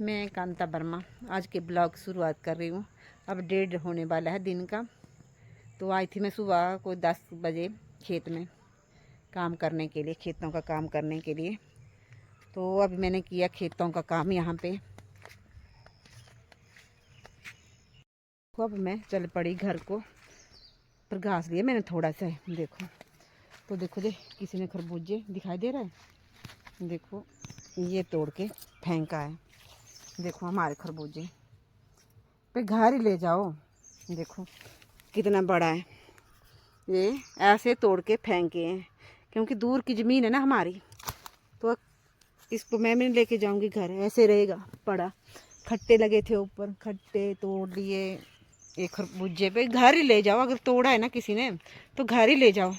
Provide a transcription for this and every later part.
मैं कांता वर्मा आज के ब्लॉग शुरुआत कर रही हूँ। अब 1:30 होने वाला है दिन का। तो आई थी मैं सुबह को 10 बजे खेत में काम करने के लिए, खेतों का काम करने के लिए। तो अभी मैंने किया खेतों का काम यहाँ पे। तो अब मैं चल पड़ी घर को, पर घास लिया मैंने थोड़ा सा, देखो। तो देखो जी, किसी ने खरबूजे दिखाई दे रहा है, देखो ये तोड़ के फेंका है। देखो हमारे खरबूजे पे घर ही ले जाओ, देखो कितना बड़ा है। ये ऐसे तोड़ के फेंके हैं क्योंकि दूर की ज़मीन है ना हमारी, तो इसको मैं भी लेके जाऊंगी घर, ऐसे रहेगा पड़ा। खट्टे लगे थे ऊपर, खट्टे तोड़ लिए। एक खरबूजे पे घर ही ले जाओ, अगर तोड़ा है ना किसी ने तो घर ही ले जाओ।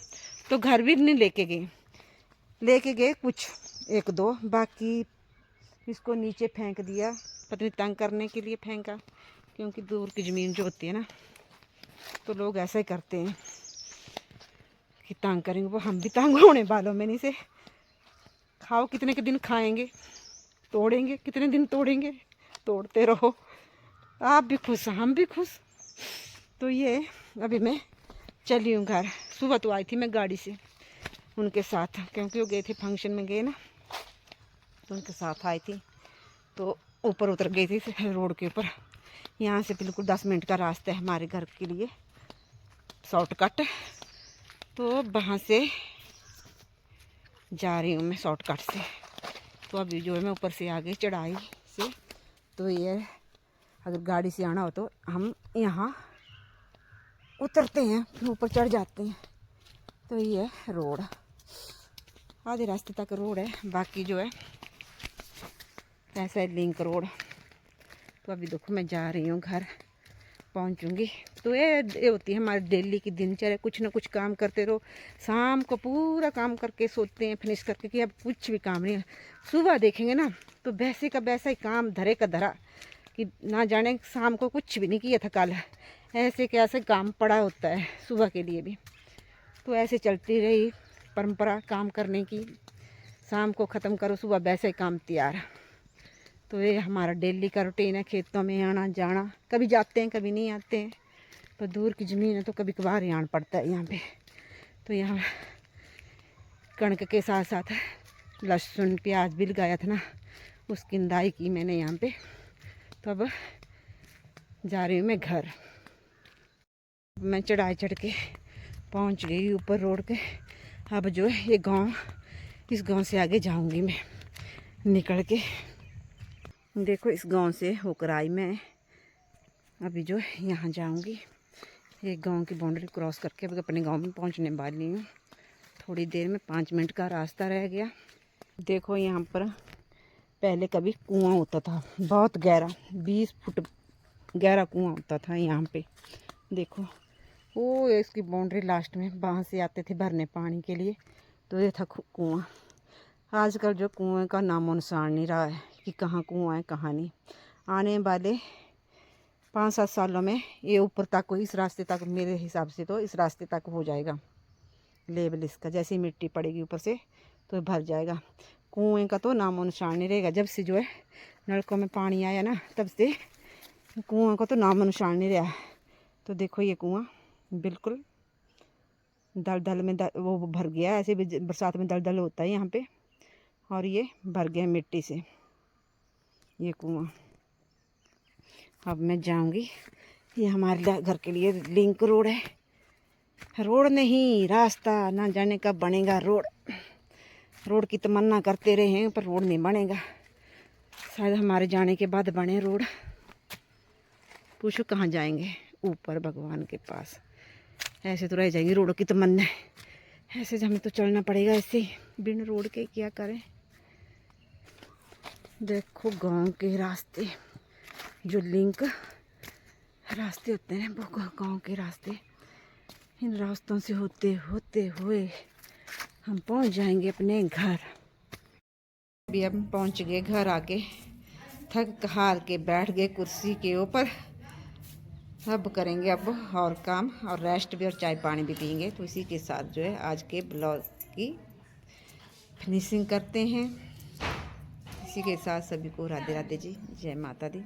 तो घर भी नहीं लेके गए कुछ एक दो, बाकी इसको नीचे फेंक दिया, पत्नी तंग करने के लिए फेंका। क्योंकि दूर की ज़मीन जो होती है ना, तो लोग ऐसा ही करते हैं कि तंग करेंगे। वो हम भी तंग होने वालों में नहीं से। खाओ, कितने के दिन खाएंगे, तोड़ेंगे कितने दिन, तोड़ेंगे, तोड़ते रहो। आप भी खुश, हम भी खुश। तो ये अभी मैं चली हूँ घर। सुबह तो आई थी मैं गाड़ी से उनके साथ, क्योंकि वो गए थे फंक्शन में गए ना, तो उनके साथ आई थी। तो ऊपर उतर गई थी रोड के ऊपर। यहाँ से बिल्कुल 10 मिनट का रास्ता है हमारे घर के लिए, शॉर्टकट। तो वहाँ से जा रही हूँ मैं शॉर्टकट से। तो अभी जो है मैं ऊपर से आ गई चढ़ाई से। तो ये अगर गाड़ी से आना हो तो हम यहाँ उतरते हैं, फिर ऊपर चढ़ जाते हैं। तो ये रोड, आधे रास्ते तक रोड है, बाकी जो है ऐसा है लिंक रोड। तो अभी देखो मैं जा रही हूँ घर, पहुँचूँगी। तो ये होती है हमारी डेली की दिनचर्या, कुछ ना कुछ काम करते रहो। शाम को पूरा काम करके सोते हैं फिनिश करके कि अब कुछ भी काम नहीं है। सुबह देखेंगे ना तो वैसे का वैसा ही काम धरे का धरा, कि ना जाने शाम को कुछ भी नहीं किया था कल, ऐसे कैसे काम पड़ा होता है सुबह के लिए भी। तो ऐसे चलती रही परंपरा काम करने की। शाम को ख़त्म करो, सुबह वैसे ही काम तैयार। तो ये हमारा डेली का रूटीन है, खेतों में आना जाना। कभी जाते हैं कभी नहीं आते हैं, पर दूर की ज़मीन है तो कभी कभार ही आना पड़ता है यहाँ पे। तो यहाँ कणक के साथ साथ लहसुन प्याज भी लगाया था ना, उसकी निंदाई की मैंने यहाँ पे। तो अब जा रही हूँ मैं घर। मैं चढ़ाई चढ़ के पहुँच गई ऊपर रोड के। अब जो है ये गांव, इस गांव से आगे जाऊंगी मैं निकल के। देखो इस गांव से होकर आई मैं, अभी जो है यहाँ जाऊंगी। एक गांव की बाउंड्री क्रॉस करके अभी अपने गांव में पहुंचने वाली हूँ। थोड़ी देर में, 5 मिनट का रास्ता रह गया। देखो यहाँ पर पहले कभी कुआं होता था, बहुत गहरा, 20 फुट गहरा कुआं होता था यहाँ पे। देखो वो इसकी बाउंड्री लास्ट में, वहाँ से आते थे भरने पानी के लिए। तो ये था कुआं। आजकल जो कुएं का नामो निशान नहीं रहा है कि कहाँ कुआं है कहाँ नहीं। आने वाले 5-7 सालों में ये ऊपर तक, इस रास्ते तक, मेरे हिसाब से तो इस रास्ते तक हो जाएगा लेवल इसका। जैसे मिट्टी पड़ेगी ऊपर से तो भर जाएगा। कुएं का तो नामो निशान नहीं रहेगा। जब से जो है नलकों में पानी आया ना, तब से कुआं का तो नामो निशान नहीं रहा। तो देखो ये कुआं बिल्कुल दलदल में वो भर गया। ऐसे भी बरसात में दलदल होता है यहाँ पे, और ये भर गया मिट्टी से ये कुआं। अब मैं जाऊंगी, ये हमारे घर के लिए लिंक रोड है। रोड नहीं, रास्ता, ना जाने कब बनेगा रोड। रोड की तमन्ना करते रहे हैं पर रोड नहीं बनेगा। शायद हमारे जाने के बाद बने रोड। पूछो कहाँ जाएंगे, ऊपर भगवान के पास। ऐसे तो रह जाएंगी रोड की तमन्ना। ऐसे हमें तो चलना पड़ेगा ऐसे बिन रोड के, क्या करें। देखो गांव के रास्ते, जो लिंक रास्ते होते हैं वो गांव के रास्ते। इन रास्तों से होते होते हुए हम पहुंच जाएंगे अपने घर। अभी हम पहुंच गए घर आके, थक हार के बैठ गए कुर्सी के ऊपर। अब करेंगे अब और काम, और रेस्ट भी, और चाय पानी भी पियेंगे। तो इसी के साथ जो है आज के ब्लॉग की फिनिशिंग करते हैं। इसी के साथ सभी को राधे राधे जी, जय माता दी।